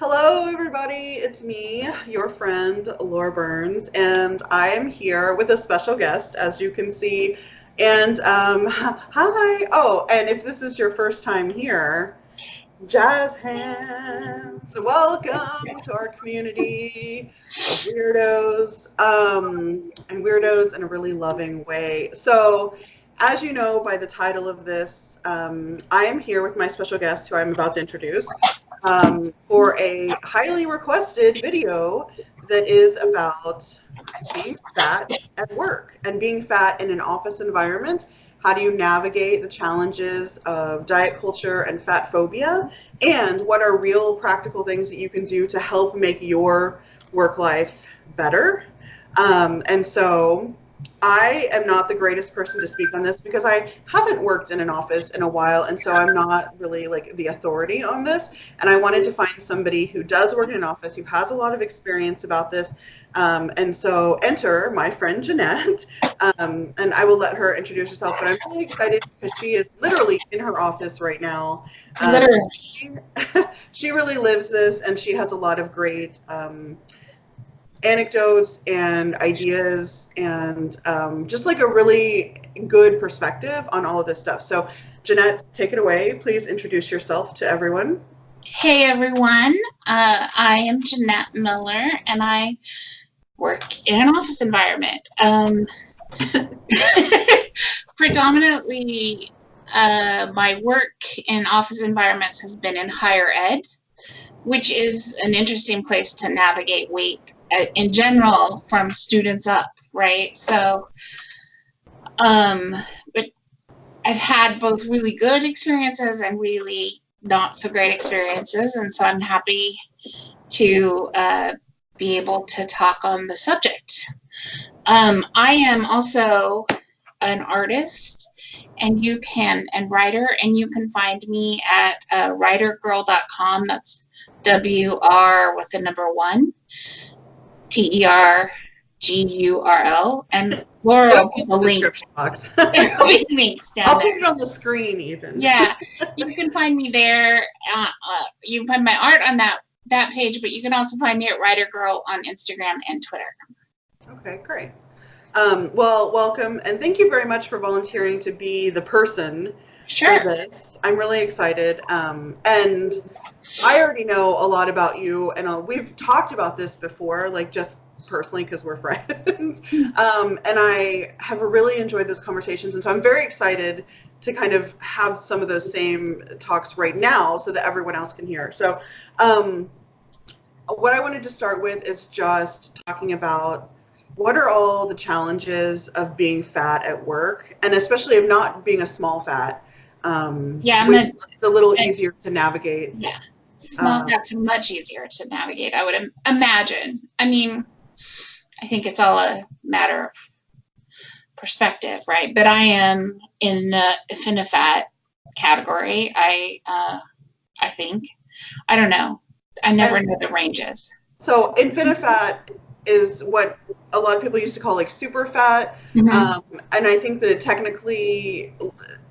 Hello, everybody. It's me, your friend, Laura Burns, and I am here with a special guest, as you can see. And hi. Oh, and if this is your first time here, jazz hands. Welcome to our community of weirdos, and weirdos in a really loving way. So, as you know by the title of this, I am here with my special guest, who I'm about to introduce, for a highly requested video that is about being fat at work and being fat in an office environment. How do you navigate the challenges of diet culture and fat phobia? And what are real practical things that you can do to help make your work life better? And so I am not the greatest person to speak on this because I haven't worked in an office in a while, and so I'm not really like the authority on this. And I wanted to find somebody who does work in an office, who has a lot of experience about this. And so enter my friend Jeanette, and I will let her introduce herself, but I'm really excited because she is literally in her office right now. Literally. She really lives this, and she has a lot of great anecdotes and ideas and just like a really good perspective on all of this stuff. So Jeanette, take it away. Please introduce yourself to everyone. Hey everyone, I am Jeanette Miller and I work in an office environment. Predominantly, my work in office environments has been in higher ed, which is an interesting place to navigate weight in general from students up, right? So, but I've had both really good experiences and really not so great experiences, and so I'm happy to be able to talk on the subject. I am also an artist and writer, and you can find me at writergirl.com. That's WR with the number 1, TERGURL, and Laura will put the link. Box. Links down I'll there. put it on the screen even. Yeah, you can find me there. You can find my art on that page, but you can also find me at Writer Girl on Instagram and Twitter. Okay, great. Well, welcome, and thank you very much for volunteering to be the person Sure. for this. I'm really excited, and I already know a lot about you, and we've talked about this before, like just personally because we're friends, and I have really enjoyed those conversations, and so I'm very excited to kind of have some of those same talks right now so that everyone else can hear. So what I wanted to start with is just talking about what are all the challenges of being fat at work, and especially of not being a small fat. It's a little easier to navigate. Yeah, small fat's much easier to navigate, I would imagine. I mean, I think it's all a matter of perspective, right? But I am in the fat category. I think. I don't know. I never know the ranges. So fat is what a lot of people used to call like super fat. Mm-hmm. And I think that technically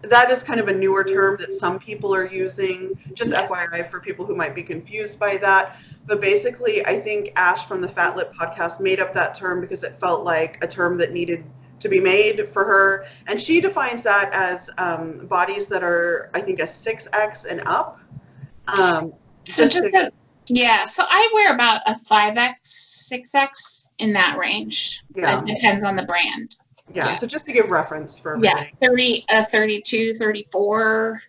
that is kind of a newer term that some people are using, just FYI for people who might be confused by that. But basically, I think Ash from the Fat Lip podcast made up that term because it felt like a term that needed to be made for her. And she defines that as bodies that are, I think, a 6X and up. So I wear about a 5X, 6X in that range. Yeah. It depends on the brand. Yeah. So just to give reference for everybody. Yeah, 32, 34,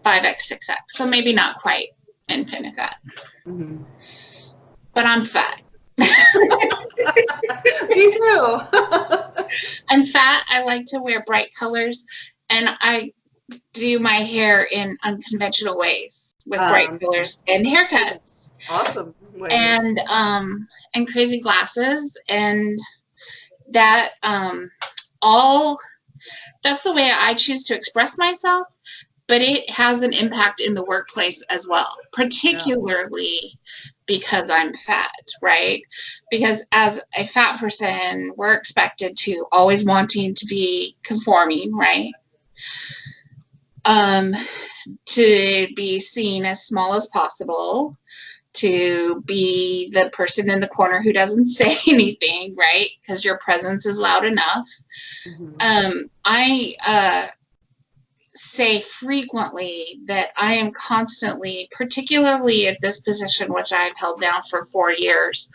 5X, 6X. So maybe not quite in fat. Mm-hmm. But I'm fat. Me too. I'm fat. I like to wear bright colors, and I do my hair in unconventional ways with bright colors and haircuts. Awesome. And crazy glasses, and that that's the way I choose to express myself, but it has an impact in the workplace as well, particularly because I'm fat, right? Because as a fat person, we're expected to always wanting to be conforming, right? To be seen as small as possible, to be the person in the corner who doesn't say anything, right? Because your presence is loud enough. I say frequently that I am constantly, particularly at this position, which I've held now for 4 years,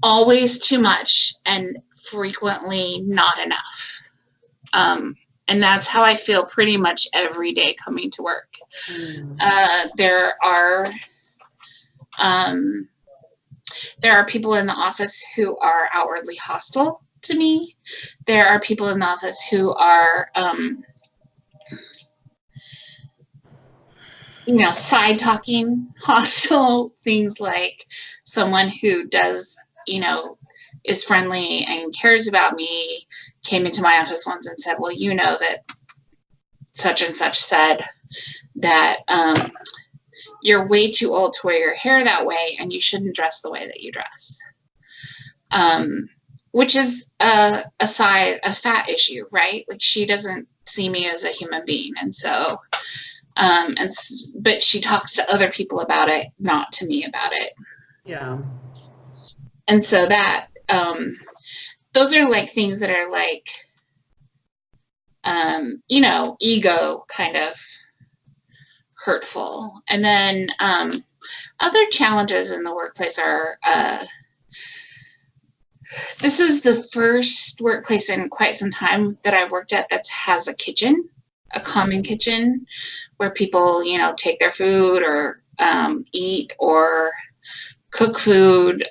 always too much and frequently not enough. And that's how I feel pretty much every day coming to work. There are people in the office who are outwardly hostile to me. There are people in the office who are, side talking, hostile, things like someone who does, is friendly and cares about me, came into my office once and said, well, that such and such said that you're way too old to wear your hair that way and you shouldn't dress the way that you dress. Which is a fat issue, right? Like, she doesn't see me as a human being. And so, but she talks to other people about it, not to me about it. Yeah. And so that, those are like things that are like, ego kind of hurtful. And then other challenges in the workplace are, this is the first workplace in quite some time that I've worked at that has a kitchen, a common kitchen, where people, take their food or eat or cook food.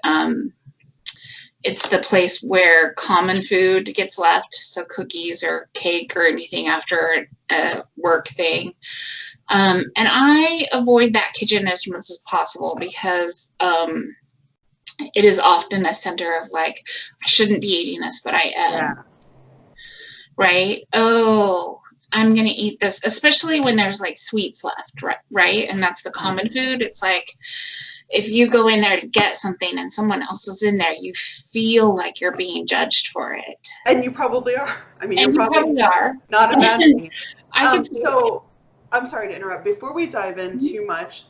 It's the place where common food gets left, so cookies or cake or anything after a work thing. And I avoid that kitchen as much as possible because it is often a center of like, I shouldn't be eating this, but I am. Yeah. Right? Oh, I'm going to eat this, especially when there's like sweets left, right? And that's the common food. It's like, if you go in there to get something and someone else is in there, you feel like you're being judged for it. And you probably are. I mean, you probably are. Not imagining it. So I'm sorry to interrupt. Before we dive in too much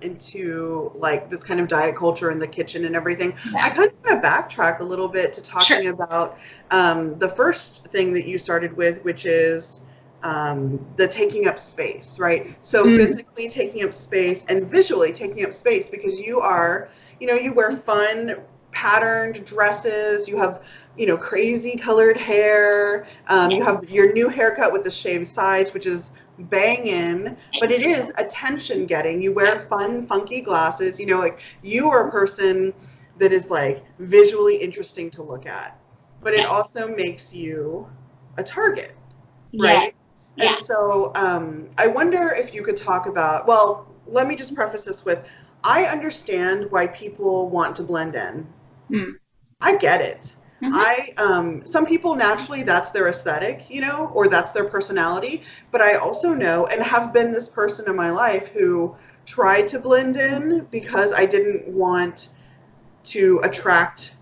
into like this kind of diet culture in the kitchen and everything, I kind of want to backtrack a little bit to talking about the first thing that you started with, which is the taking up space, right? So physically taking up space and visually taking up space, because you are, you wear fun patterned dresses, you have, crazy colored hair, you have your new haircut with the shaved sides, which is banging, but it is attention getting. You wear fun, funky glasses, like you are a person that is like visually interesting to look at, but it also makes you a target, right? Yeah. And so I wonder if you could talk about, well, let me just preface this with, I understand why people want to blend in. I get it. Some people naturally, that's their aesthetic, or that's their personality. But I also know, and have been this person in my life who tried to blend in because I didn't want to attract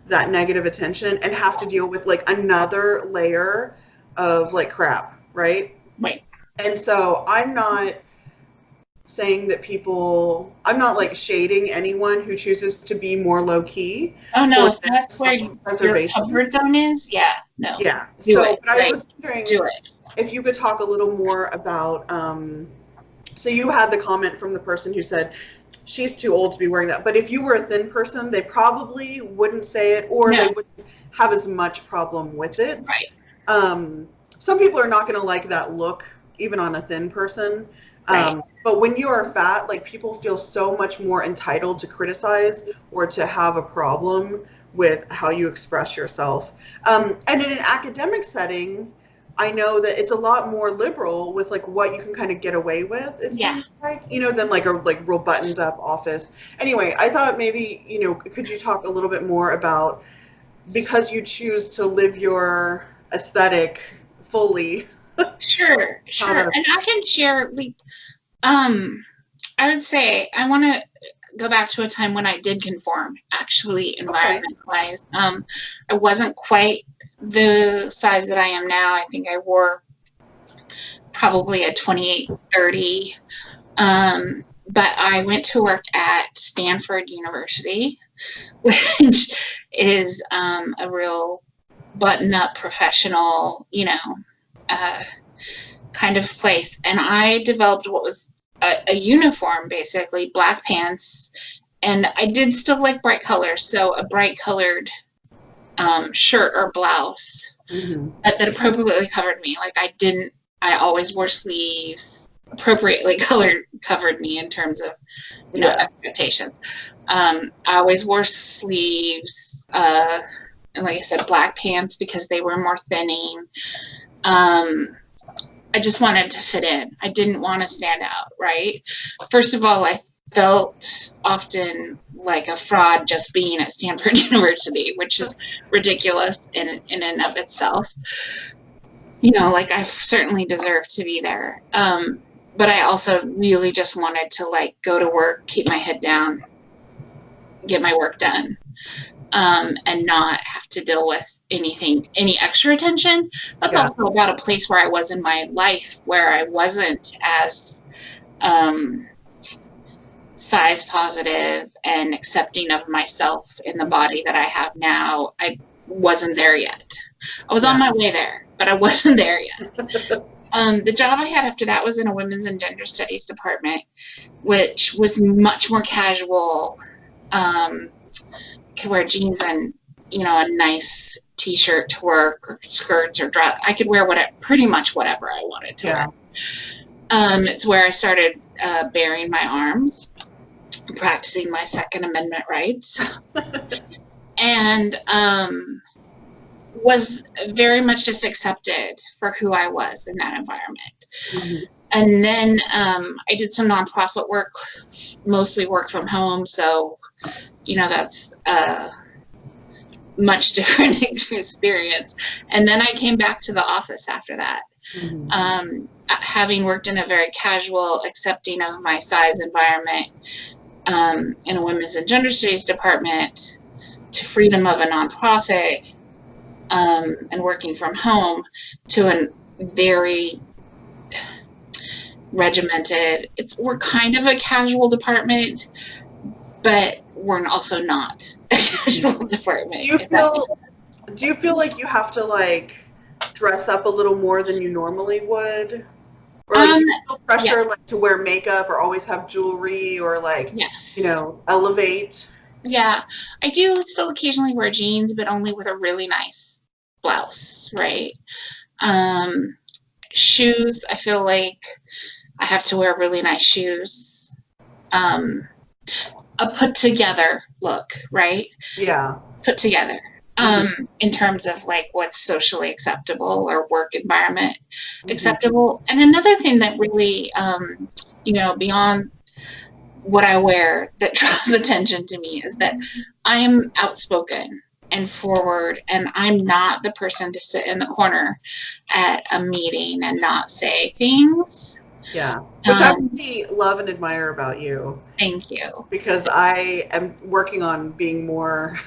that negative attention and have to deal with like another layer of like crap. Right. And so I'm not saying that I'm not like shading anyone who chooses to be more low key. Oh no, if that's where your comfort zone is, no. Yeah. But I was wondering if you could talk a little more about, so you had the comment from the person who said she's too old to be wearing that. But if you were a thin person, they probably wouldn't say it, or they wouldn't have as much problem with it. Right. Some people are not going to like that look, even on a thin person. But when you are fat, like people feel so much more entitled to criticize or to have a problem with how you express yourself. And in an academic setting, I know that it's a lot more liberal with like what you can kind of get away with. It seems like, than like a real buttoned up office. Anyway, I thought maybe, could you talk a little bit more about, because you choose to live your aesthetic fully. Sure. And I can share, like, I would say I want to go back to a time when I did conform, actually, environment-wise. I wasn't quite the size that I am now. I think I wore probably a 28, 30. But I went to work at Stanford University, which is a real button-up professional, kind of place. And I developed what was a uniform, basically, black pants. And I did still like bright colors, so a bright colored shirt or blouse, but that appropriately covered me. Like I always wore sleeves, appropriately covered me in terms of, expectations. I always wore sleeves, and like I said, black pants because they were more thinning. I just wanted to fit in. I didn't want to stand out, right? First of all, I felt often like a fraud just being at Stanford University, which is ridiculous in and of itself. Like I certainly deserve to be there. But I also really just wanted to like go to work, keep my head down, get my work done, and not have to deal with any extra attention. That's also about a place where I was in my life where I wasn't as size positive and accepting of myself in the body that I have now. I wasn't there yet. I was on my way there, but I wasn't there yet. The job I had after that was in a women's and gender studies department, which was much more casual. Could wear jeans and, a nice t-shirt to work, or skirts or dress. I could wear pretty much whatever I wanted to wear. It's where I started bearing my arms, practicing my Second Amendment rights, and was very much just accepted for who I was in that environment. And then I did some nonprofit work, mostly work from home, so that's a much different experience. And then I came back to the office after that. Having worked in a very casual, accepting of my size environment, in a women's and gender studies department, to freedom of a nonprofit, and working from home, to a very regimented, we're kind of a casual department, but we're also not a casual department. Do you feel like you have to like dress up a little more than you normally would? Or like, do you feel pressure like to wear makeup or always have jewelry or like, elevate? Yeah, I do still occasionally wear jeans, but only with a really nice blouse, right? Shoes, I feel like I have to wear really nice shoes. A put together look, right? Yeah. Put together. In terms of like what's socially acceptable or work environment acceptable. And another thing that really, beyond what I wear that draws attention to me is that I am outspoken and forward, and I'm not the person to sit in the corner at a meeting and not say things. Yeah, which I really love and admire about you. Thank you. Because I am working on being more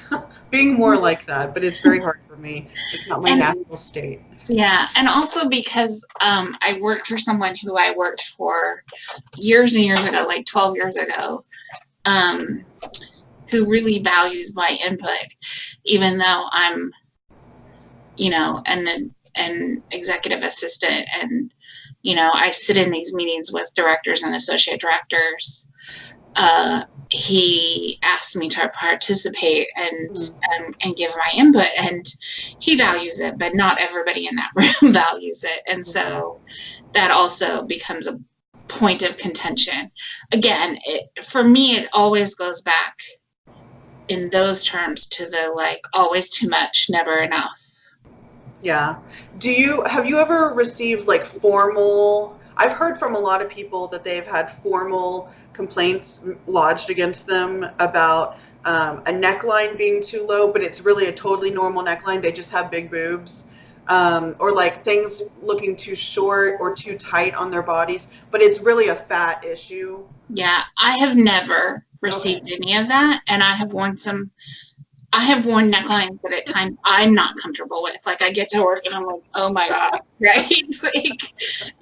like that, but it's very hard for me. It's not my natural state. Yeah, and also because I work for someone who I worked for years and years ago, like 12 years ago, who really values my input, even though I'm, an executive assistant, and I sit in these meetings with directors and associate directors. He asked me to participate and give my input, and he values it, but not everybody in that room values it. And so that also becomes a point of contention. Again, for me, it always goes back in those terms to the like always too much, never enough. Yeah. Have you ever received like formal, I've heard from a lot of people that they've had formal complaints lodged against them about a neckline being too low, but it's really a totally normal neckline. They just have big boobs. Or like things looking too short or too tight on their bodies, but it's really a fat issue. Yeah, I have never received any of that, and I have worn some I have worn necklines that at times I'm not comfortable with. Like I get to work and I'm like, oh my God, right? Like,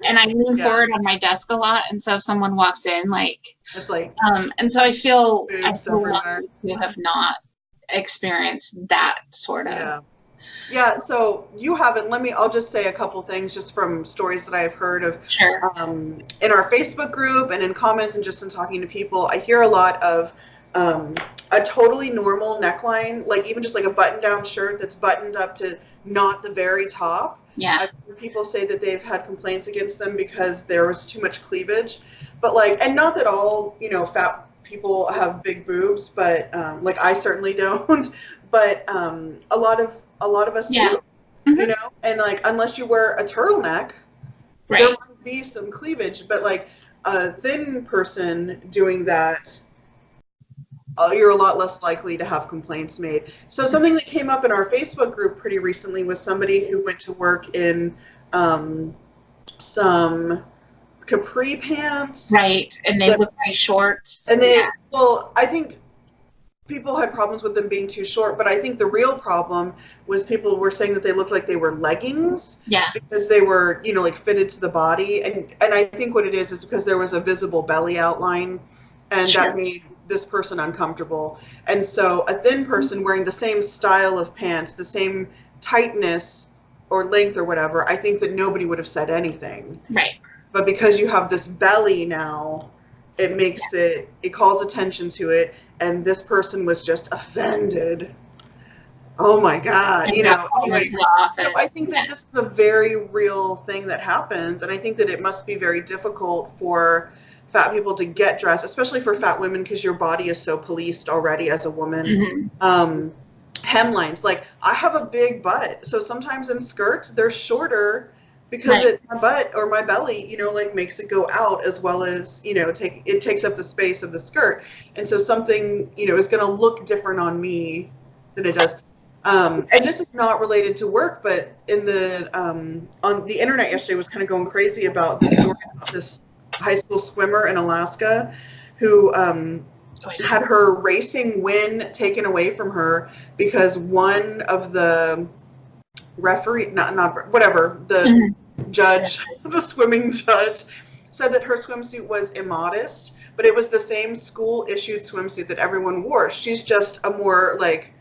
and I lean forward on my desk a lot. And so if someone walks in, like, it's like, and so I feel everywhere. lucky to have not experienced that sort of. Yeah. Yeah, so you haven't, I'll just say a couple things just from stories that I've heard of Sure. In our Facebook group and in comments and just in talking to people. I hear a lot of a totally normal neckline, like even just like a button-down shirt that's buttoned up to not the very top. Yeah. I've heard people say that they've had complaints against them because there was too much cleavage. But like, and not that all, you know, fat people have big boobs, but like I certainly don't. But a lot of us do, you know, and like unless you wear a turtleneck, there might be some cleavage, but like a thin person doing that, you're a lot less likely to have complaints made. So something that came up in our Facebook group pretty recently was somebody who went to work in some capri pants. Right, and they look like shorts. And they, well, I think people had problems with them being too short, but I think the real problem was people were saying that they looked like they were leggings. Yeah. Because they were, you know, like fitted to the body. And I think what it is because there was a visible belly outline, and that made this person uncomfortable. And so a thin person wearing the same style of pants, the same tightness or length or whatever, I think that nobody would have said anything. Right. But because you have this belly now, it makes it calls attention to it, and this person was just offended. Oh my God. You know, anyway, so I think that this is a very real thing that happens, and I think that it must be very difficult for fat people to get dressed, especially for fat women, because your body is so policed already as a woman. Hemlines, like I have a big butt, so sometimes in skirts they're shorter because my butt or my belly, you know, like makes it go out as well as, you know, it takes up the space of the skirt, and so something, you know, is going to look different on me than it does. And this is not related to work, but in the on the internet yesterday was kind of going crazy about this story about this high school swimmer in Alaska who had her racing win taken away from her because one of the the judge, the swimming judge, said that her swimsuit was immodest, but it was the same school issued swimsuit that everyone wore. She's just a more like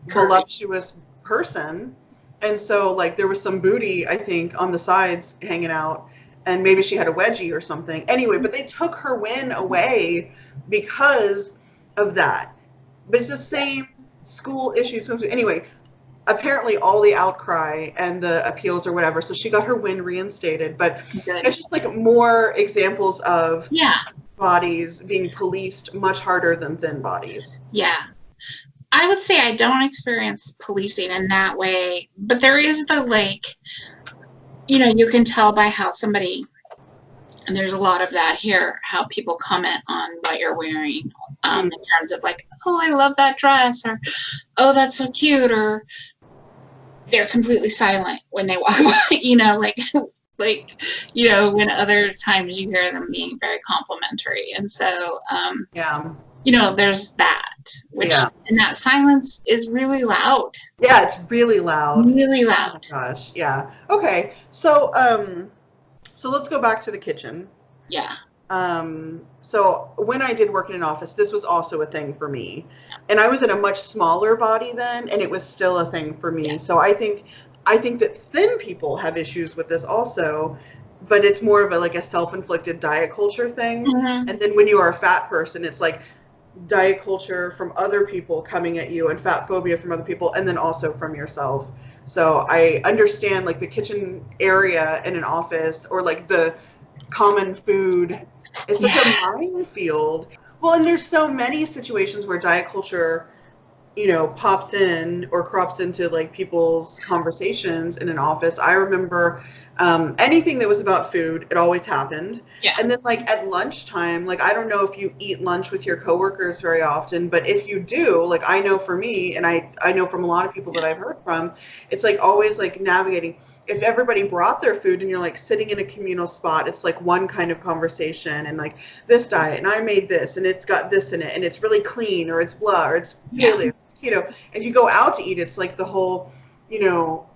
voluptuous person, and so like there was some booty, I think, on the sides hanging out, and maybe she had a wedgie or something. Anyway, but they took her win away because of that. But it's the same school issued swimsuit. Anyway, apparently all the outcry and the appeals or whatever, so she got her win reinstated. But it's just like more examples of bodies being policed much harder than thin bodies. Yeah. I would say I don't experience policing in that way, but there is the, like, you know, you can tell by how somebody, and there's a lot of that here, how people comment on what you're wearing, in terms of like, oh, I love that dress, or, oh, that's so cute, or they're completely silent when they walk by, you know, like, you know, when other times you hear them being very complimentary. And so, you know, there's that, which, and that silence is really loud. Yeah, it's really loud. Really loud. Oh my gosh, yeah. Okay, so, so let's go back to the kitchen. Yeah. So when I did work in an office, this was also a thing for me. And I was in a much smaller body then, and it was still a thing for me. Yeah. So I think that thin people have issues with this also, but it's more of a self-inflicted diet culture thing. And then when you are a fat person, it's like diet culture from other people coming at you, and fat phobia from other people, and then also from yourself. So I understand like the kitchen area in an office, or like the common food is such a minefield. Well, and there's so many situations where diet culture, you know, pops in or crops into like people's conversations in an office. I remember anything that was about food, it always happened. Yeah. And then like at lunchtime, like I don't know if you eat lunch with your coworkers very often, but if you do, like I know for me, and I know from a lot of people that I've heard from, it's like always like navigating. If everybody brought their food and you're like sitting in a communal spot, it's like one kind of conversation, and like this diet, and I made this, and it's got this in it, and it's really clean, or it's blah, or it's paleo, you know, if you go out to eat, it's like the whole, you know,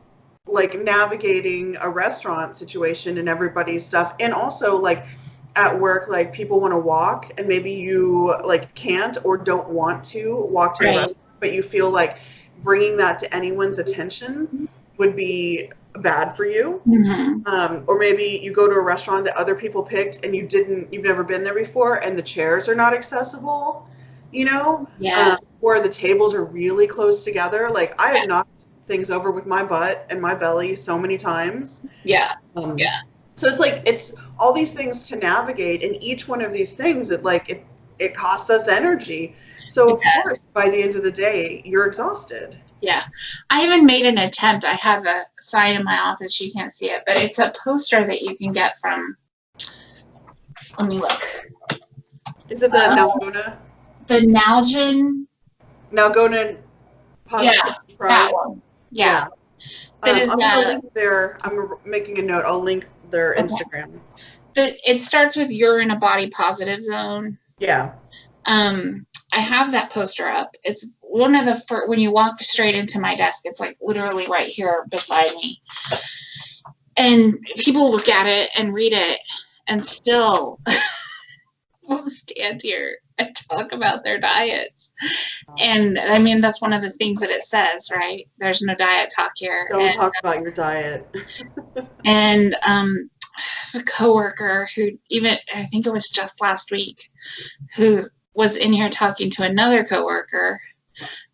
like navigating a restaurant situation and everybody's stuff. And also like at work, like people want to walk and maybe you like can't or don't want to walk to the Right. restaurant, but you feel like bringing that to anyone's attention would be bad for you. Or maybe you go to a restaurant that other people picked and you've never been there before and the chairs are not accessible, you know? Yeah. Or the tables are really close together. Like I have knocked things over with my butt and my belly so many times. Yeah. Yeah. So it's like, it's all these things to navigate, and each one of these things, it costs us energy. So of course, by the end of the day, you're exhausted. Yeah. I even made an attempt. I have a sign in my office. You can't see it, but it's a poster that you can get from, let me look. Is it the Nalgona? The Nalgona yeah, that one. Yeah. That is, I'm gonna link their, I'm making a note. I'll link their Instagram. It starts with "You're in a body positive zone." Yeah. I have that poster up. It's one of the when you walk straight into my desk, it's like literally right here beside me. And people look at it and read it and still will stand here and talk about their diets. And I mean, that's one of the things that it says, right? There's no diet talk here. Don't talk about your diet. And a coworker who I think it was just last week, who was in here talking to another coworker,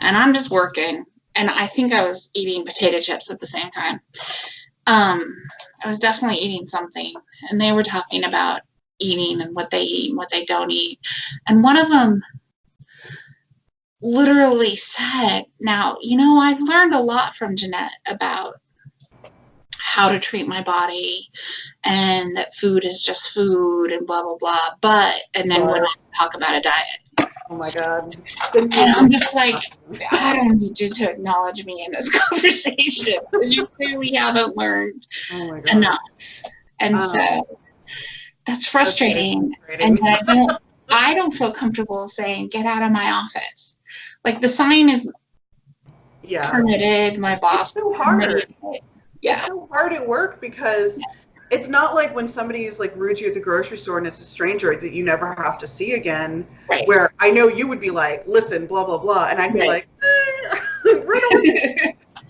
and I'm just working, and I think I was eating potato chips at the same time. I was definitely eating something, and they were talking about eating and what they eat and what they don't eat. And one of them literally said, now, you know, I've learned a lot from Jeanette about how to treat my body and that food is just food and blah, blah, blah. And then when I talk about a diet. Oh my God. And I'm just like, I don't need you to acknowledge me in this conversation. You clearly haven't learned enough. And so that's frustrating. And I don't feel comfortable saying, get out of my office. Like the sign is permitted, my boss. It's so hard. Yeah. It's so hard at work because it's not like when somebody's like rude to you at the grocery store and it's a stranger that you never have to see again. Right. Where I know you would be like, listen, blah, blah, blah. And I'd be like,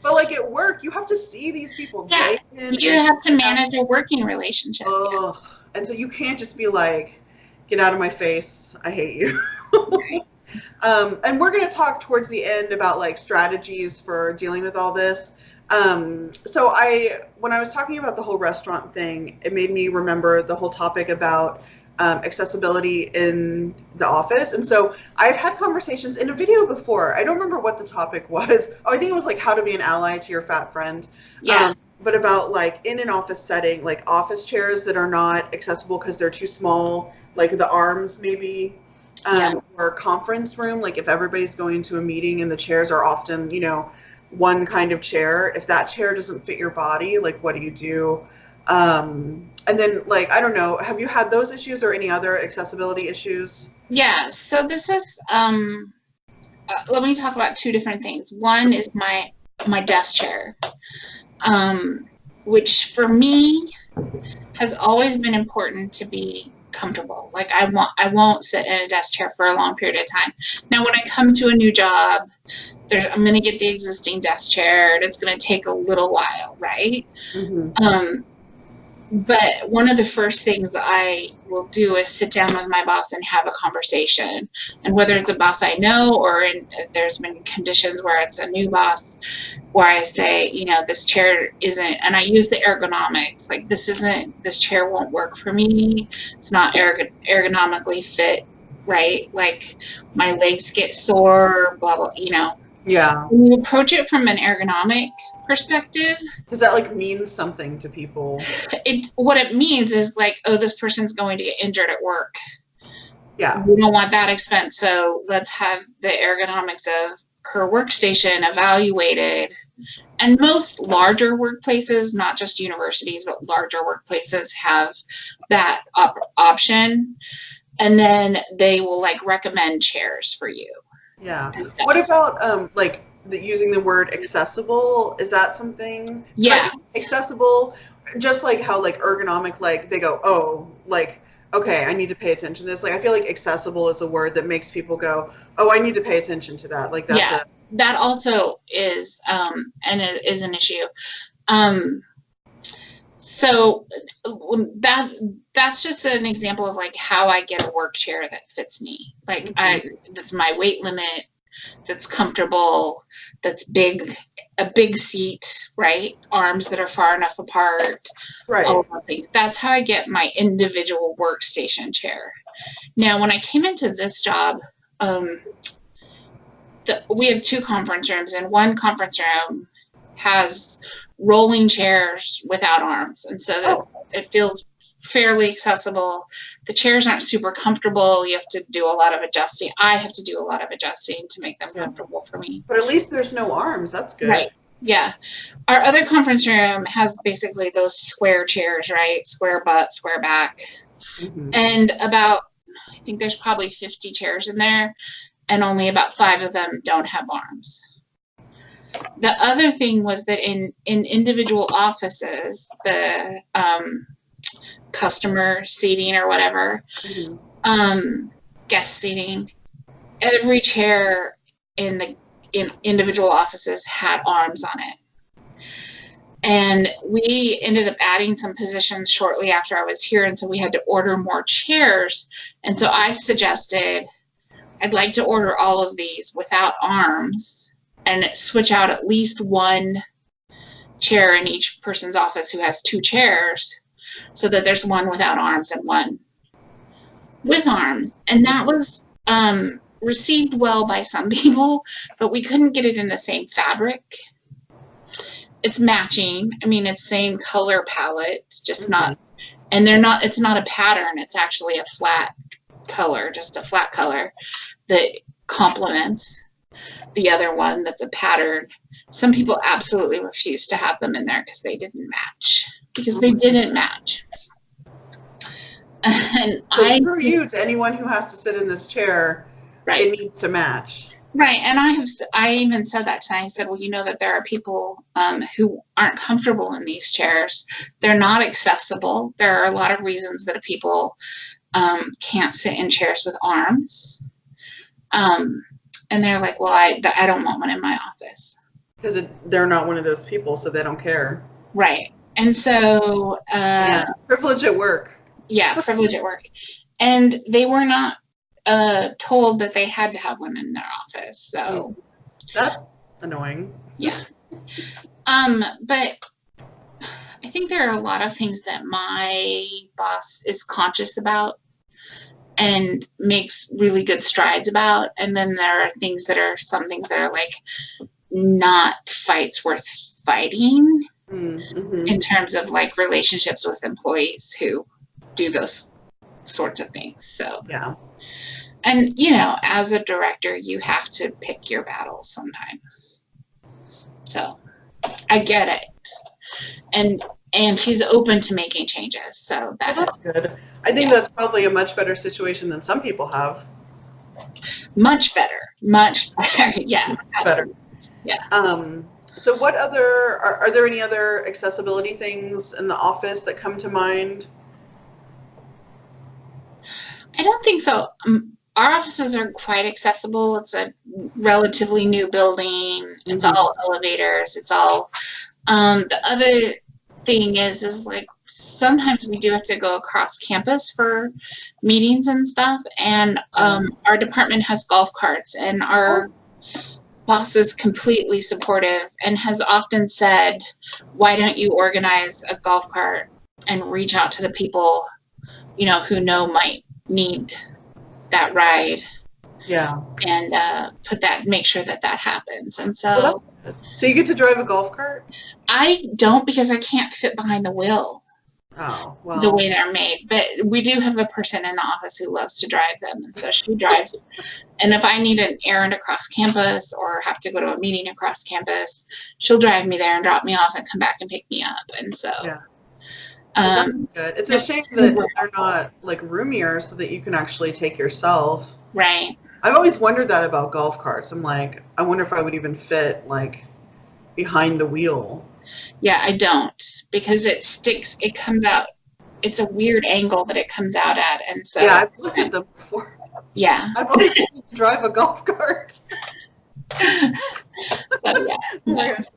but like at work, you have to see these people. Yeah. You have to manage a working relationship. Oh, and so you can't just be like, get out of my face. I hate you. Right. And we're going to talk towards the end about like strategies for dealing with all this. So when I was talking about the whole restaurant thing, it made me remember the whole topic about accessibility in the office. And so I've had conversations in a video before. I don't remember what the topic was. Oh, I think it was like how to be an ally to your fat friend. Yeah. But about like in an office setting, like office chairs that are not accessible because they're too small, like the arms maybe, or conference room. Like if everybody's going to a meeting and the chairs are often, you know, one kind of chair. If that chair doesn't fit your body, like what do you do? And then like, I don't know, have you had those issues or any other accessibility issues? Yeah. So this is, let me talk about two different things. One is my desk chair, which for me has always been important to be comfortable. Like I won't sit in a desk chair for a long period of time. Now, when I come to a new job, I'm going to get the existing desk chair, and it's going to take a little while, right? Mm-hmm. But one of the first things I will do is sit down with my boss and have a conversation. And whether it's a boss I know or there's been conditions where it's a new boss, where I say, you know, this chair isn't, and I use the ergonomics, like this chair won't work for me. It's not ergonomically fit, right? Like my legs get sore, blah, blah, you know. Yeah. When you approach it from an ergonomic perspective, does that like mean something to people? What it means is like, oh, this person's going to get injured at work. Yeah. We don't want that expense, so let's have the ergonomics of her workstation evaluated. And most larger workplaces, not just universities, but larger workplaces have that option. And then they will like recommend chairs for you. Yeah. and stuff. What about like using the word accessible? Is that something? Yeah. Accessible, just like how like ergonomic, like they go, oh, like okay, I need to pay attention to this. Like I feel like accessible is a word that makes people go, oh, I need to pay attention to that. Like that's Yeah. a That also is, and it is an issue. Um, so that's just an example of like how I get a work chair that fits me. Like that's my weight limit, that's comfortable, that's big, a big seat, right? Arms that are far enough apart, all right. of those things. That's how I get my individual workstation chair. Now, when I came into this job, we have 2 conference rooms, and one conference room has rolling chairs without arms, and so that it feels fairly accessible. The chairs aren't super comfortable. You have to do a lot of adjusting. I have to do a lot of adjusting to make them comfortable for me. But at least there's no arms. That's good. Right. Yeah. Our other conference room has basically those square chairs, right? Square butt, square back. And about, I think there's probably 50 chairs in there, and only about 5 of them don't have arms. The other thing was that in individual offices, the customer seating or whatever, guest seating, every chair in individual offices had arms on it. And we ended up adding some positions shortly after I was here, and so we had to order more chairs. And so I suggested, I'd like to order all of these without arms and switch out at least one chair in each person's office who has 2 chairs, so that there's one without arms and one with arms. And that was received well by some people, but we couldn't get it in the same fabric. It's matching. I mean, it's same color palette, just not, and it's not a pattern. It's actually a flat color, just a flat color that complements the other one that's a pattern. Some people absolutely refuse to have them in there because they didn't match. And so screw you to anyone who has to sit in this chair. Right. It needs to match. Right. And I even said that tonight. I said, well, you know that there are people who aren't comfortable in these chairs. They're not accessible. There are a lot of reasons that people can't sit in chairs with arms. And they're like, well, I don't want one in my office. Because they're not one of those people, so they don't care. Right. And so... privilege at work. Yeah, privilege at work. And they were not told that they had to have one in their office. So... That's annoying. Yeah. But I think there are a lot of things that my boss is conscious about and makes really good strides about. And then there are some things that are like not fights worth fighting in terms of like relationships with employees who do those sorts of things. So, yeah. And, you know, as a director, you have to pick your battles sometimes. So I get it. And she's open to making changes. So that's good. I think that's probably a much better situation than some people have. Much better. Yeah. Better. Yeah. So what other, are there any other accessibility things in the office that come to mind? I don't think so. Our offices are quite accessible. It's a relatively new building. It's all elevators. It's all, the other thing is like sometimes we do have to go across campus for meetings and stuff, and our department has golf carts, and our boss is completely supportive and has often said, why don't you organize a golf cart and reach out to the people, you know, who might need that ride. Yeah. And make sure that happens. And so you get to drive a golf cart? I don't, because I can't fit behind the wheel. Oh, well. The way they're made. But we do have a person in the office who loves to drive them, and so she drives. And if I need an errand across campus or have to go to a meeting across campus, she'll drive me there and drop me off and come back and pick me up. And so that's good. It's a shame that they're not like roomier so that you can actually take yourself. Right. I've always wondered that about golf carts. I'm like, I wonder if I would even fit like behind the wheel. Yeah, I don't, because it comes out, it's a weird angle that it comes out at, and Yeah, so I've looked at them before. yeah. I've always wanted to drive a golf cart. So yeah. Oh my gosh.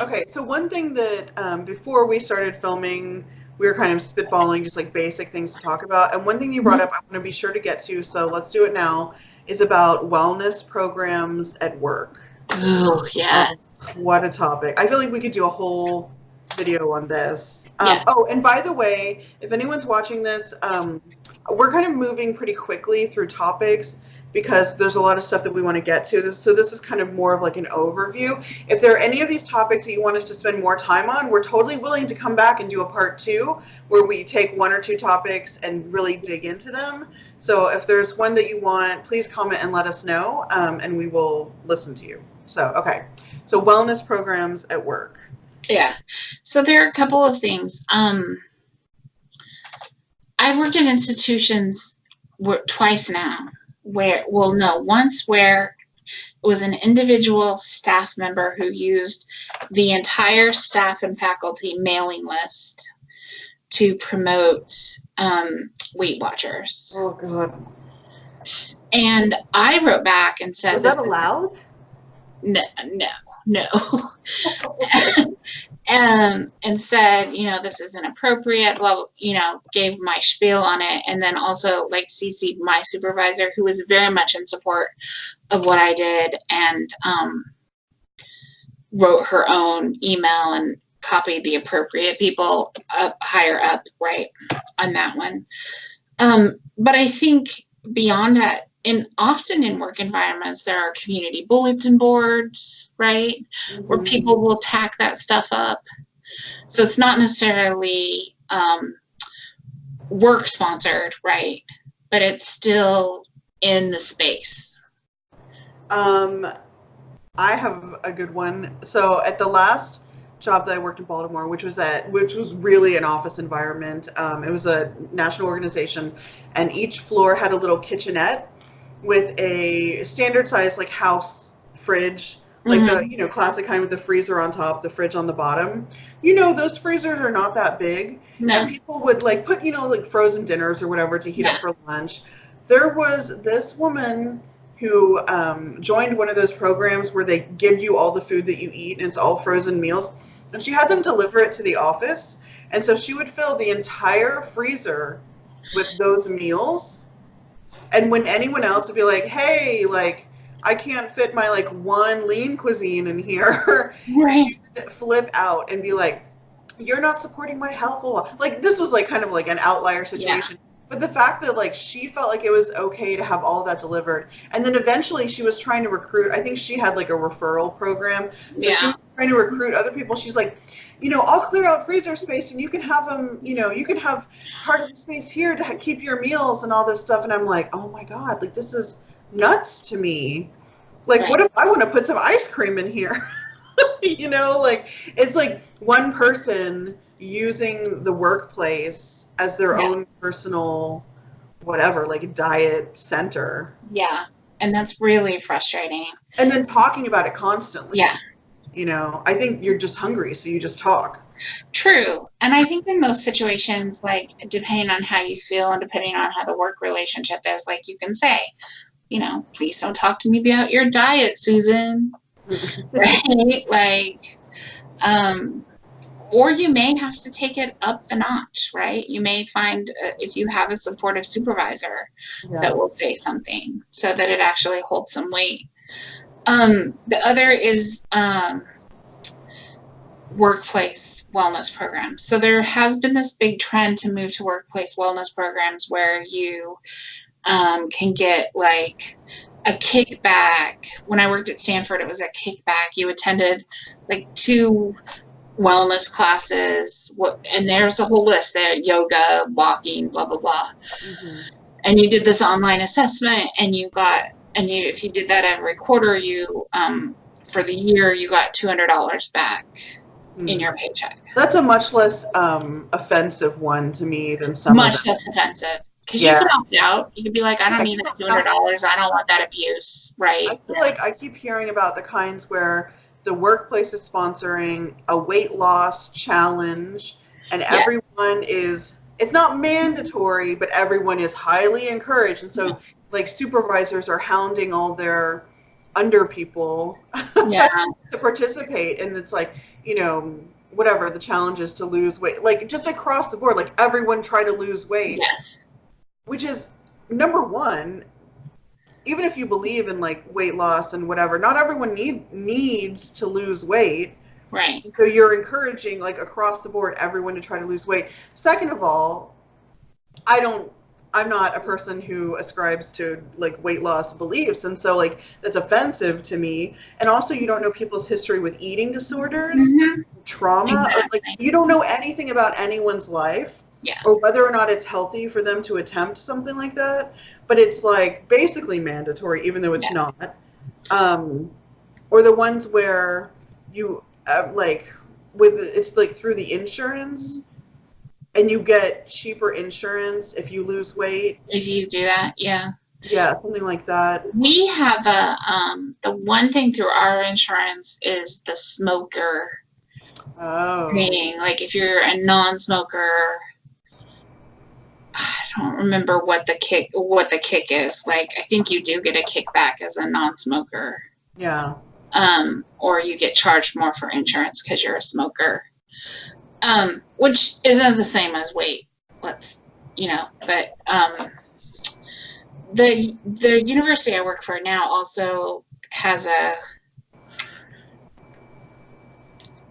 Okay, so one thing that before we started filming, we were kind of spitballing just like basic things to talk about. And one thing you brought up, I want to be sure to get to, so let's do it now, is about wellness programs at work. Oh, yes. What a topic. I feel like we could do a whole video on this. Yeah. Oh, and by the way, if anyone's watching this, we're kind of moving pretty quickly through topics because there's a lot of stuff that we want to get to. So this is kind of more of like an overview. If there are any of these topics that you want us to spend more time on, we're totally willing to come back and do a part 2 where we take 1 or 2 topics and really dig into them. So if there's one that you want, please comment and let us know, and we will listen to you. So, okay. So wellness programs at work. Yeah. So there are a couple of things. I've worked in institutions twice now once where it was an individual staff member who used the entire staff and faculty mailing list to promote Weight Watchers. Oh, God. And I wrote back and said, was that allowed? No. And said, this is inappropriate, blah, gave my spiel on it, and then also like CC'd my supervisor, who was very much in support of what I did, and wrote her own email and copied the appropriate people up higher up, right, on that one. But I think beyond that, often in work environments, there are community bulletin boards, right, where people will tack that stuff up. So it's not necessarily work sponsored, right, but it's still in the space. I have a good one. So at the last job that I worked in Baltimore, which was really an office environment, it was a national organization, and each floor had a little kitchenette with a standard size like house fridge, like the classic kind with the freezer on top, the fridge on the bottom. Those freezers are not that big. No. And people would like put like frozen dinners or whatever to heat up for lunch. There was this woman who joined one of those programs where they give you all the food that you eat and it's all frozen meals, and she had them deliver it to the office, and so she would fill the entire freezer with those meals. And when anyone else would be like, hey, like, I can't fit my, like, one lean cuisine in here, right, she would flip out and be like, you're not supporting my health. Like, this was, like, kind of like an outlier situation. Yeah. But the fact that, like, she felt like it was okay to have all that delivered. And then eventually she was trying to recruit. I think she had, like, a referral program. So she was trying to recruit other people. She's like, I'll clear out freezer space and you can have them, you can have part of the space here to keep your meals and all this stuff. And I'm like, oh my God, like, this is nuts to me. Like, right. What if I want to put some ice cream in here? Like, it's like one person using the workplace as their own personal, whatever, like, diet center. Yeah. And that's really frustrating. And then talking about it constantly. Yeah. I think you're just hungry, so you just talk. True. And I think in those situations, like, depending on how you feel and depending on how the work relationship is, like, you can say, please don't talk to me about your diet, Susan. Right? Like, or you may have to take it up the notch, right? You may find, if you have a supportive supervisor, that will say something so that it actually holds some weight. The other is workplace wellness programs. So there has been this big trend to move to workplace wellness programs where you can get like a kickback. When I worked at Stanford, it was a kickback. You attended like 2 wellness classes, and there's a whole list there: yoga, walking, blah, blah, blah. And you did this online assessment, and if you did that every quarter, for the year, you got $200 back in your paycheck. That's a much less offensive one to me than some. Much less offensive. Because you could opt out. You could be like, I don't I need that can't $200. I don't want that abuse, right? I feel like I keep hearing about the kinds where the workplace is sponsoring a weight loss challenge, and Yeah. everyone is, it's not mandatory, but everyone is highly encouraged. And so, like, supervisors are hounding all their under people Yeah. to participate. And it's like, you know, whatever the challenge is to lose weight, like just across the board, like everyone try to lose weight. Yes. Which is, number one, even if you believe in like weight loss and whatever, not everyone needs to lose weight. Right. So you're encouraging like across the board everyone to try to lose weight. Second of all, I'm not a person who ascribes to like weight loss beliefs, and so like that's offensive to me. And also, you don't know people's history with eating disorders, trauma, Exactly. or like you don't know anything about anyone's life. Yeah. Or whether or not it's healthy for them to attempt something like that. But it's like basically mandatory, even though it's not. Or the ones where you like it's like through the insurance, and you get cheaper insurance if you lose weight. If you do that, yeah. Yeah, something like that. We have the one thing through our insurance is the smoker thing. Like if you're a non-smoker, I don't remember what the kick is. Like I think you do get a kickback as a non-smoker. Yeah. Or you get charged more for insurance because you're a smoker. Which isn't the same as weight. But the university I work for now also has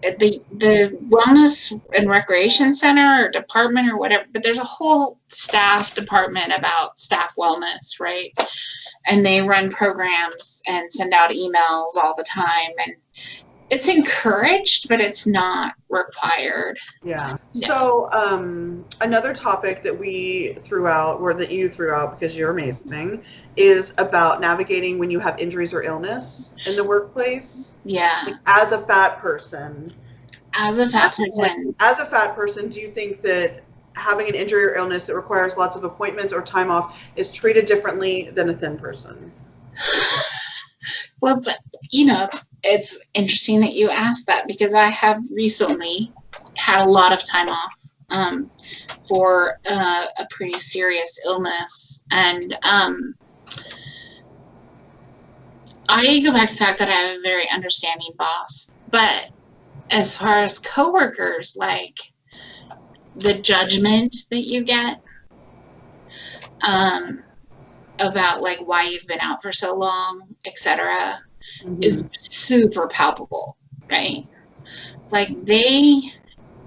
the wellness and recreation center or department or whatever, but there's a whole staff department about staff wellness, right? And they run programs and send out emails all the time, and it's encouraged, but it's not required. Yeah. So another topic that we threw out, or that you threw out because you're amazing, is about navigating when you have injuries or illness in the workplace. Yeah. Like, as a fat person. As a fat person. As a fat person, do you think that having an injury or illness that requires lots of appointments or time off is treated differently than a thin person? Well, it's interesting that you asked that, because I have recently had a lot of time off for a pretty serious illness. And I go back to the fact that I have a very understanding boss. But as far as coworkers, like the judgment that you get about like why you've been out for so long, etc., is super palpable, right? Like they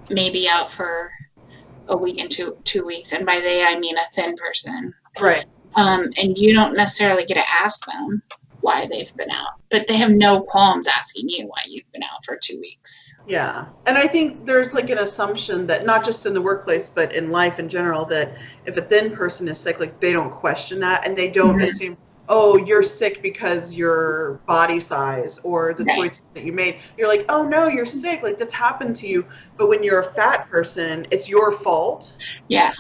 may be out for a week and two weeks, and by they I mean a thin person, right? And you don't necessarily get to ask them why they've been out, but they have no qualms asking you why you've been out for 2 weeks. Yeah. And I think there's like an assumption that not just in the workplace, but in life in general, that if a thin person is sick, like they don't question that, and they don't assume, oh, you're sick because your body size or the choices that you made. You're like, oh no, you're sick, like this happened to you. But when you're a fat person, it's your fault. Yeah.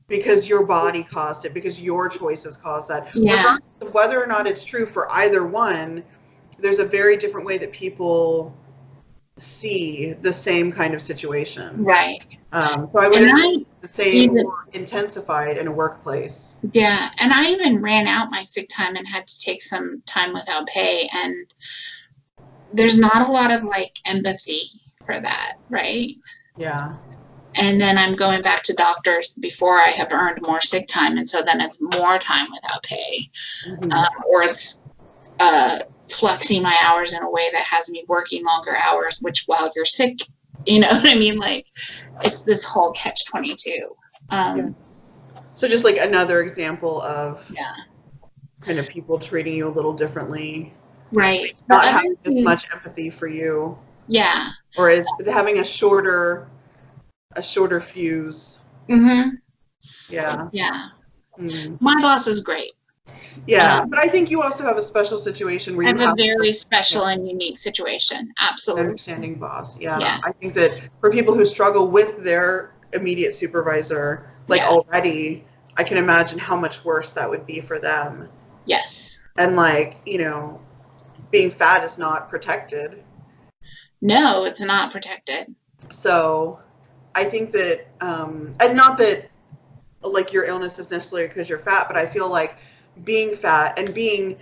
Because your body caused it, because your choices caused that. Yeah. Whether or not it's true for either one, there's a very different way that people see the same kind of situation. Right. So I would say the same or intensified in a workplace. Yeah. And I even ran out my sick time and had to take some time without pay. And there's not a lot of like empathy for that, right? Yeah. And then I'm going back to doctors before I have earned more sick time. And so then it's more time without pay. Or it's flexing my hours in a way that has me working longer hours, which while you're sick, you know what I mean? Like it's this whole catch-22. So just like another example of kind of people treating you a little differently. Right. Not having as much empathy for you. Yeah. Or is having a shorter fuse. Yeah. Yeah. My boss is great. Yeah, but I think you also have a special situation where you have a very special and unique situation. Absolutely. Understanding boss. Yeah. I think that for people who struggle with their immediate supervisor, like already, I can imagine how much worse that would be for them. Yes. And like, being fat is not protected. No, it's not protected. So I think that, and not that like your illness is necessarily because you're fat, but I feel like being fat and being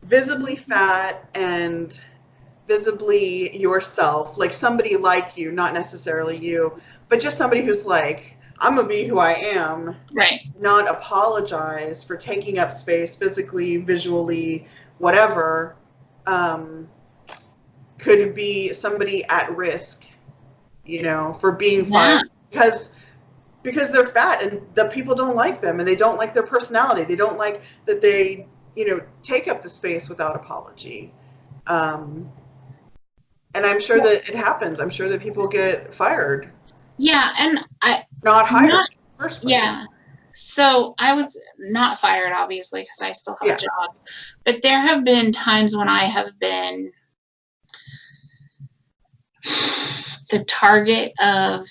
visibly fat and visibly yourself, like somebody like you, not necessarily you, but just somebody who's like, I'm gonna be who I am, right? Not apologize for taking up space physically, visually, whatever, could be somebody at risk, for being fired because they're fat and the people don't like them and they don't like their personality. They don't like that they, take up the space without apology. And I'm sure that it happens. I'm sure that people get fired. Yeah, and not hired in the first place. Yeah. So I was not fired, obviously, because I still have a job. But there have been times when I have been the target of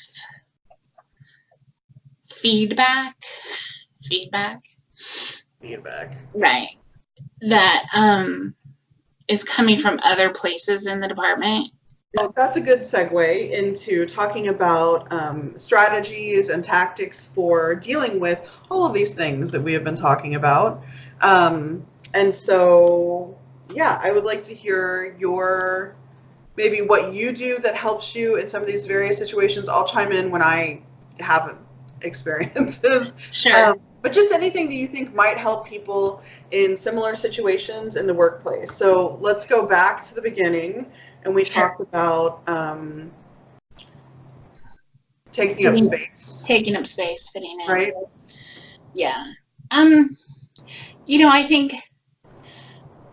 feedback. Right. That is coming from other places in the department. Well, that's a good segue into talking about strategies and tactics for dealing with all of these things that we have been talking about. And so, I would like to hear maybe what you do that helps you in some of these various situations. I'll chime in when I have experiences. Sure. But just anything that you think might help people in similar situations in the workplace. So let's go back to the beginning. And we talked about taking up space. Taking up space, fitting in. Right? Yeah. I think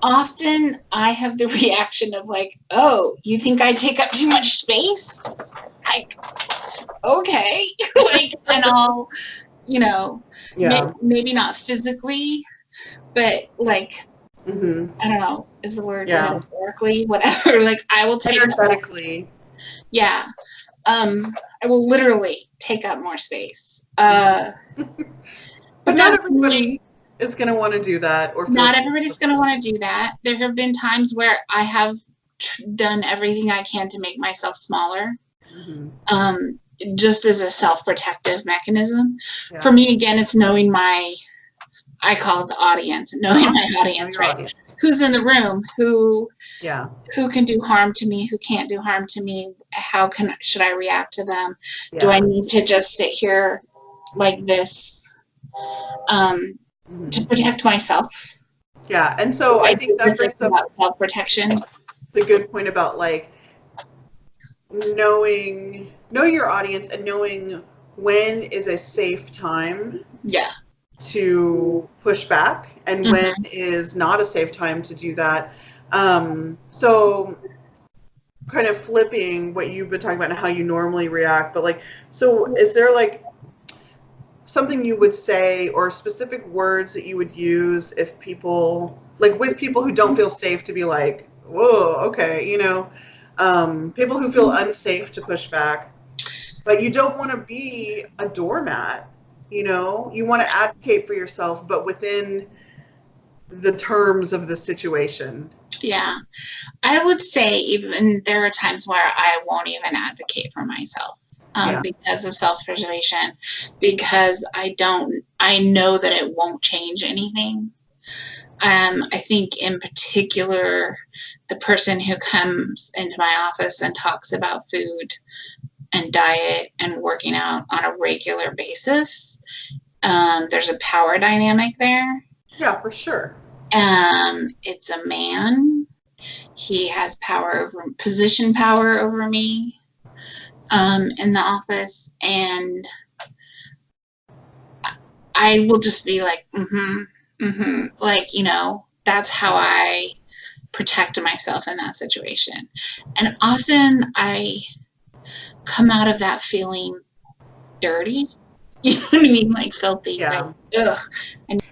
often I have the reaction of like, oh, you think I take up too much space? Like, okay. Like, and I'll, maybe not physically, but like, I don't know, is the word metaphorically, whatever. Like I will take energetically. Yeah. I will literally take up more space. But not everybody is going to want to do that. Not everybody's going to want to do that. There have been times where I have done everything I can to make myself smaller. Just as a self-protective mechanism. Yeah. For me, again, it's knowing I call it the audience, knowing my audience, right? Audience. Who's in the room, who can do harm to me, who can't do harm to me, should I react to them? Yeah. Do I need to just sit here like this to protect myself? Yeah, and so I think that brings up self-protection. The good point about like knowing your audience and knowing when is a safe time to push back and when is not a safe time to do that. So kind of flipping what you've been talking about and how you normally react, but like, so is there like something you would say or specific words that you would use if people, like with people who don't feel safe to be like, whoa, okay, people who feel unsafe to push back, but you don't want to be a doormat, you want to advocate for yourself, but within the terms of the situation. Yeah. I would say even there are times where I won't even advocate for myself because of self-preservation, because I know that it won't change anything. I think in particular, the person who comes into my office and talks about food and diet and working out on a regular basis, there's a power dynamic there. Yeah, for sure. It's a man. He has position power over me in the office, and I will just be like, like, that's how I protect myself in that situation. And often I come out of that feeling dirty. You know what I mean? Like filthy. Yeah. Like, ugh.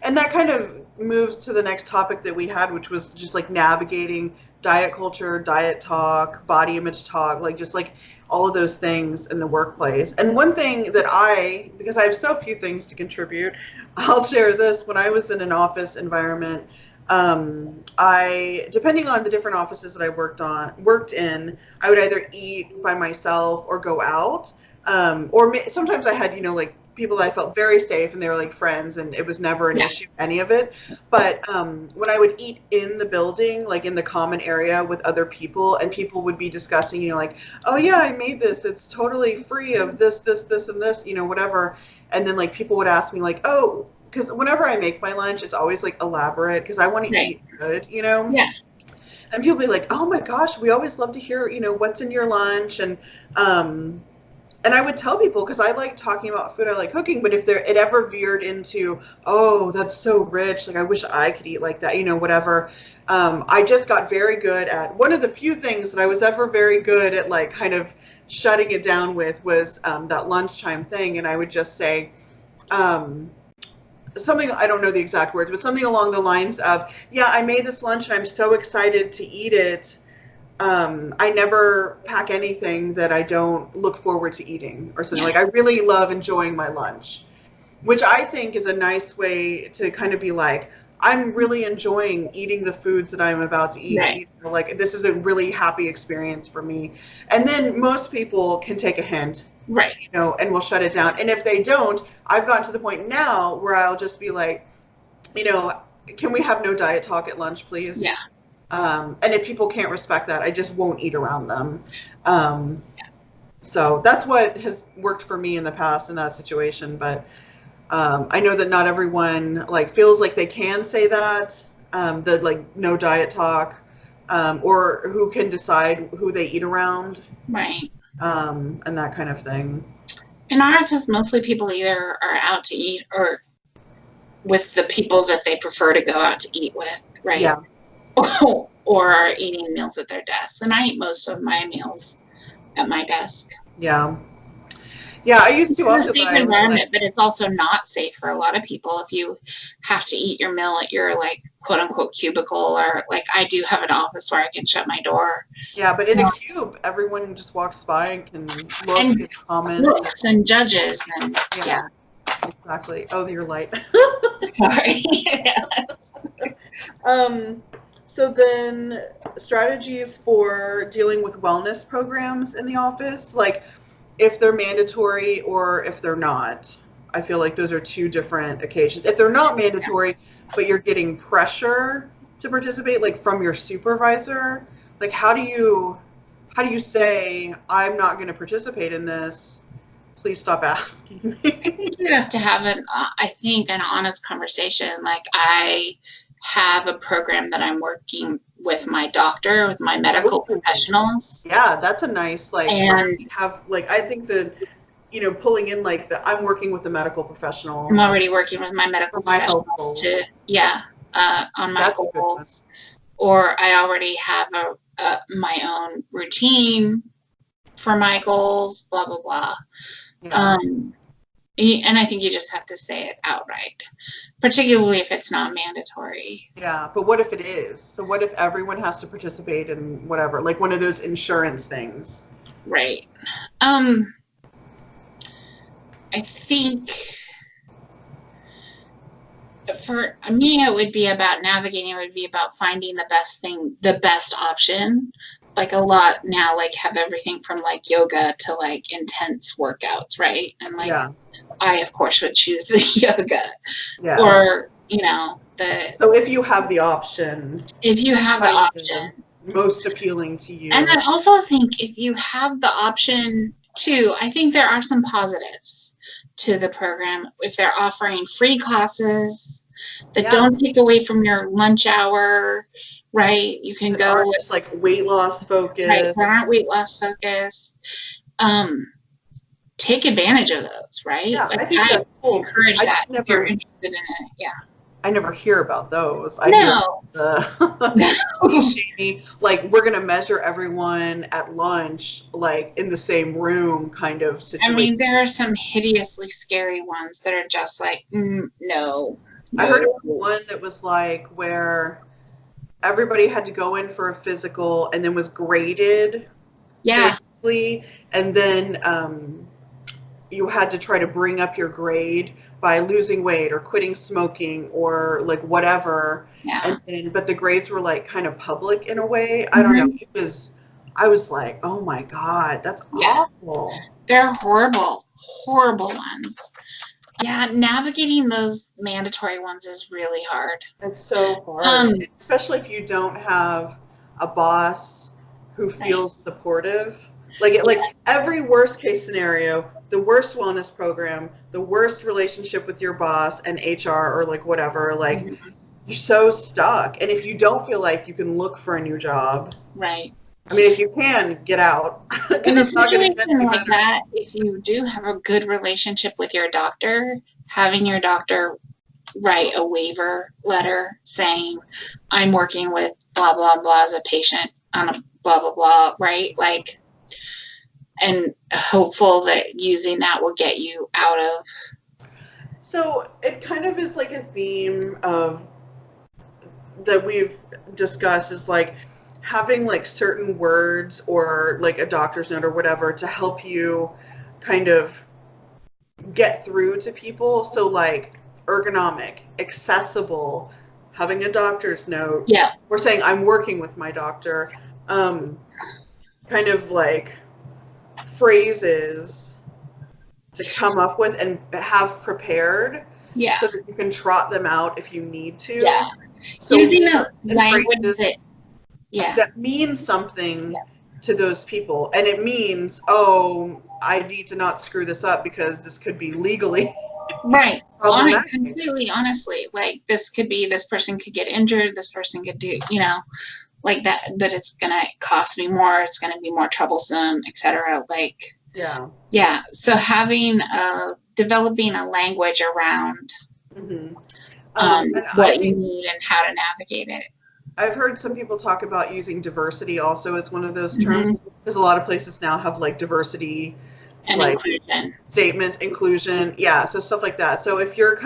And that kind of moves to the next topic that we had, which was just like navigating diet culture, diet talk, body image talk, like just like all of those things in the workplace. And one thing that because I have so few things to contribute, I'll share this. When I was in an office environment, depending on the different offices that I worked in, I would either eat by myself or go out. Sometimes I had, like people that I felt very safe and they were like friends and it was never an issue, any of it. But when I would eat in the building, like in the common area with other people, and people would be discussing, like, oh yeah, I made this. It's totally free of this, this, this, and this, whatever. And then like people would ask me like, oh, because whenever I make my lunch, it's always like elaborate because I want to eat good, Yeah. And people be like, oh my gosh, we always love to hear, what's in your lunch. And I would tell people, because I like talking about food, I like cooking, but if it ever veered into, oh, that's so rich, like I wish I could eat like that, whatever. I just got very good at, one of the few things that I was ever very good at, like kind of shutting it down with was that lunchtime thing. And I would just say, something, I don't know the exact words, but something along the lines of, yeah, I made this lunch and I'm so excited to eat it. I never pack anything that I don't look forward to eating or something. Like I really love enjoying my lunch, which I think is a nice way to kind of be like, I'm really enjoying eating the foods that I'm about to eat. Right. Like this is a really happy experience for me. And then most people can take a hint. Right. And we'll shut it down. And if they don't, I've gotten to the point now where I'll just be like, can we have no diet talk at lunch, please? Yeah. And if people can't respect that, I just won't eat around them. So that's what has worked for me in the past in that situation. But I know that not everyone like feels like they can say that, the like no diet talk, or who can decide who they eat around. Right. And that kind of thing. In our office, mostly people either are out to eat or with the people that they prefer to go out to eat with, right? Yeah. Or are eating meals at their desks. And I eat most of my meals at my desk. Yeah. Yeah, I used to also. It's a safe environment, but it's also not safe for a lot of people if you have to eat your meal at your like quote unquote cubicle, or like I do have an office where I can shut my door. Yeah, but in a cube, everyone just walks by and can look and comment. Looks and judges and yeah. Exactly. Oh, you're light. Sorry. So then strategies for dealing with wellness programs in the office, like if they're mandatory or if they're not. I feel like those are two different occasions. If they're not mandatory, but you're getting pressure to participate, like from your supervisor, like how do you say, I'm not going to participate in this? Please stop asking me. I think you have to have an honest conversation. Like I have a program that I'm working with my doctor, with my medical professionals. Yeah, that's a nice, like, and have, like, I think that, pulling in, like, I'm working with a medical professional. I'm already working with my medical professional on my goals. Or I already have my own routine for my goals, blah, blah, blah. Yeah. And I think you just have to say it outright, particularly if it's not mandatory. Yeah, but what if it is? So what if everyone has to participate in whatever, like one of those insurance things? Right. I think for me, it would be about navigating. It would be about finding the best option. Like a lot now, like have everything from like yoga to like intense workouts, right? And like, I of course would choose the yoga, or So if you have the option. If you have the option, most appealing to you. And I also think if you have the option too, I think there are some positives to the program. If they're offering free classes that don't take away from your lunch hour, right? You can go with just like weight loss focused. Right, they aren't weight loss focused. Take advantage of those, right? Yeah, like, I think that's cool. Encourage that if you're interested in it. Yeah. I never hear about those. I no. Hear like we're gonna measure everyone at lunch, like in the same room, kind of situation. I mean, there are some hideously scary ones that are just like, no. I heard about one that was like where everybody had to go in for a physical and then was graded, Yeah. basically, and then you had to try to bring up your grade by losing weight or quitting smoking or like whatever. Yeah. And then, but the grades were like kind of public in a way. I don't know. I was like, oh my God, that's awful. They're horrible, horrible ones. Yeah, navigating those mandatory ones is really hard. It's so hard, especially if you don't have a boss who feels supportive. Like every worst case scenario, the worst wellness program, the worst relationship with your boss and HR or like whatever, like you're so stuck. And if you don't feel like you can look for a new job, right? I mean, if you can, get out. In a situation like that, if you do have a good relationship with your doctor, having your doctor write a waiver letter saying, I'm working with blah, blah, blah as a patient on a blah, blah, blah, right? Like, and hopeful that using that will get you out of. So it kind of is like a theme of that we've discussed is like having like certain words or like a doctor's note or whatever to help you kind of get through to people. So like ergonomic, accessible, having a doctor's note. Yeah. We're saying I'm working with my doctor. Kind of like phrases to come up with and have prepared. Yeah. So that you can trot them out if you need to. Yeah. So using a language that means something to those people. And it means, oh, I need to not screw this up because this could be legally right. Completely honestly, like this person could get injured, this person could do, you know, like that it's gonna cost me more, it's gonna be more troublesome, etc. Like yeah. So having developing a language around what you need and how to navigate it. I've heard some people talk about using diversity also as one of those terms, because a lot of places now have like diversity and like inclusion statements, inclusion, so stuff like that. So if you're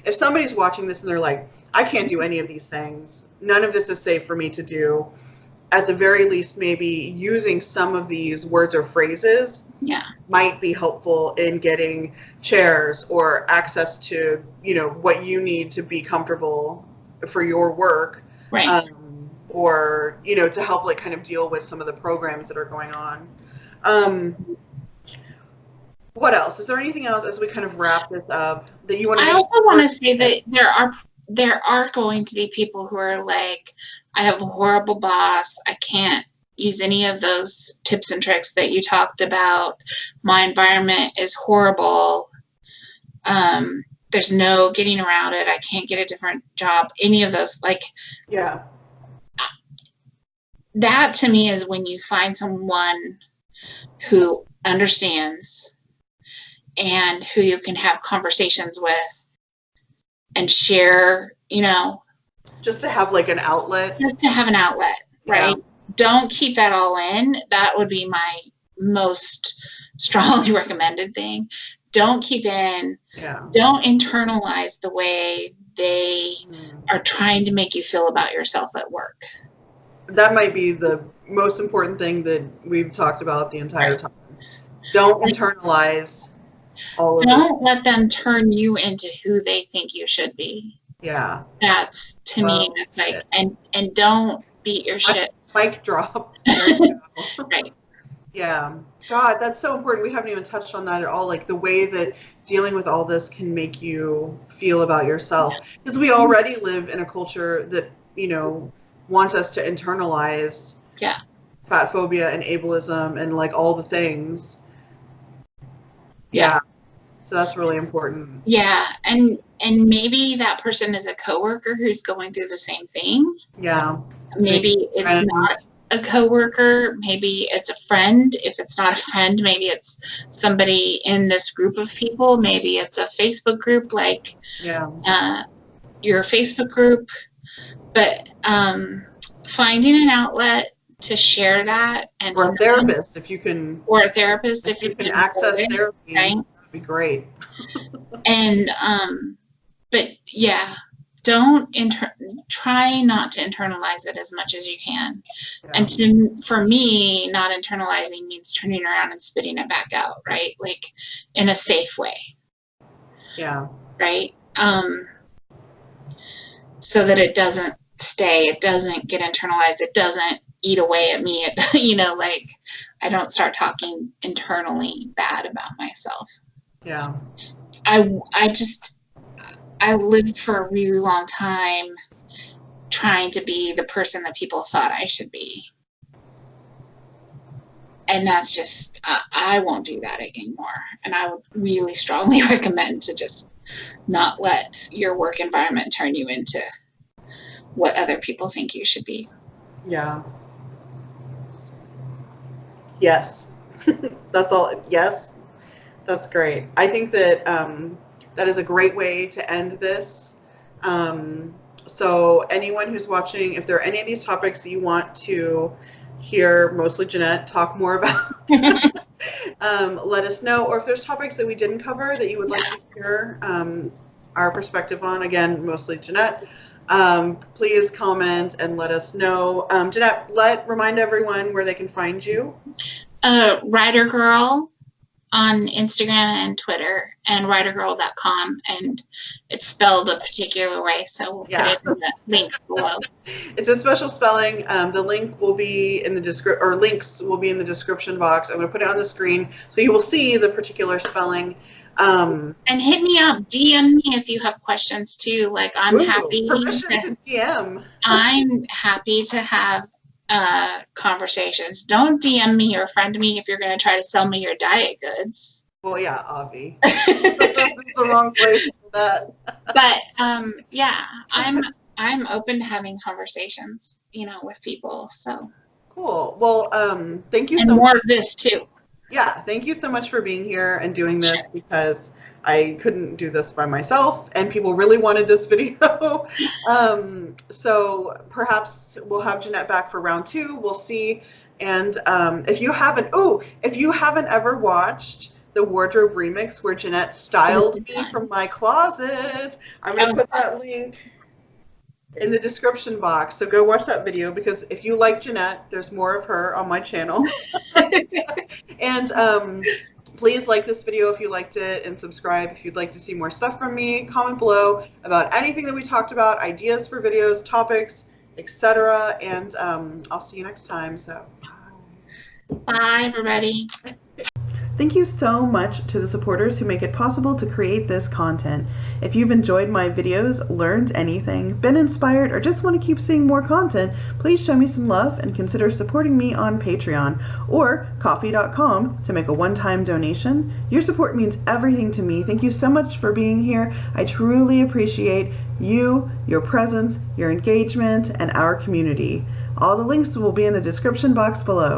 if somebody's watching this and they're like, I can't do any of these things, none of this is safe for me to do, at the very least, maybe using some of these words or phrases might be helpful in getting chairs or access to, you know, what you need to be comfortable for your work. Right. Or, you know, to help like kind of deal with some of the programs that are going on. What else? Is there anything else as we kind of wrap this up that you want to I also want to say that there are going to be people who are like, I have a horrible boss. I can't use any of those tips and tricks that you talked about. My environment is horrible. There's no getting around it. I can't get a different job. Any of those, like, that to me is when you find someone who understands and who you can have conversations with and share, you know. Just to have like an outlet. Just to have an outlet, right? Yeah. Don't keep that all in. That would be my most strongly recommended thing. Don't keep in. Yeah. Don't internalize the way they are trying to make you feel about yourself at work. That might be the most important thing that we've talked about the entire time. Don't internalize all of it. Don't let them turn you into who they think you should be. Yeah. That's, to me, that's like, and don't beat your shit. Mic drop. Right. Yeah. God, that's so important. We haven't even touched on that at all. Like the way that dealing with all this can make you feel about yourself. Because we already live in a culture that, you know, wants us to internalize fat phobia and ableism and like all the things. Yeah. So that's really important. Yeah. And maybe that person is a coworker who's going through the same thing. Yeah. Maybe it's not a coworker. Maybe it's a friend. If it's not a friend, maybe it's somebody in this group of people. Maybe it's a Facebook group, like your Facebook group. But finding an outlet to share that, and or a therapist if you can, or a therapist if you can access therapy, right? That'd be great. And but yeah, don't try not to internalize it as much as you can. Yeah. And for me, not internalizing means turning around and spitting it back out, right? Like in a safe way. Yeah. Right? So that it doesn't stay, it doesn't get internalized, it doesn't eat away at me. Like I don't start talking internally bad about myself. Yeah. I lived for a really long time trying to be the person that people thought I should be. And that's just, I won't do that anymore. And I would really strongly recommend to just not let your work environment turn you into what other people think you should be. Yeah. Yes. That's all. Yes. That's great. I think that that is a great way to end this. So anyone who's watching, if there are any of these topics that you want to hear, mostly Jeanette, talk more about, let us know. Or if there's topics that we didn't cover that you would like to hear our perspective on, again, mostly Jeanette, please comment and let us know. Jeanette, remind everyone where they can find you. Writer Girl on Instagram and Twitter, and writergirl.com, and it's spelled a particular way, so we'll put it in the links below. It's a special spelling. The link will be in the links will be in the description box. I'm going to put it on the screen so you will see the particular spelling. And hit me up, DM me if you have questions too. Like I'm happy to DM. I'm happy to have conversations. Don't DM me or friend me if you're going to try to sell me your diet goods. Well, yeah, Avi. This is the wrong place for that. But yeah, I'm open to having conversations, with people. So cool. Well, thank you and so more much. Of this too. Yeah, thank you so much for being here and doing this because I couldn't do this by myself and people really wanted this video. So perhaps we'll have Jeanette back for round 2. We'll see. And if you haven't ever watched the wardrobe remix where Jeanette styled me from my closet, I'm going to put that link in the description box. So go watch that video because if you like Jeanette, there's more of her on my channel. And please like this video if you liked it and subscribe if you'd like to see more stuff from me. Comment below about anything that we talked about, ideas for videos, topics, etc. And I'll see you next time. So bye everybody. Thank you so much to the supporters who make it possible to create this content. If you've enjoyed my videos, learned anything, been inspired, or just want to keep seeing more content, please show me some love and consider supporting me on Patreon or Ko-fi.com to make a one-time donation. Your support means everything to me. Thank you so much for being here. I truly appreciate you, your presence, your engagement, and our community. All the links will be in the description box below.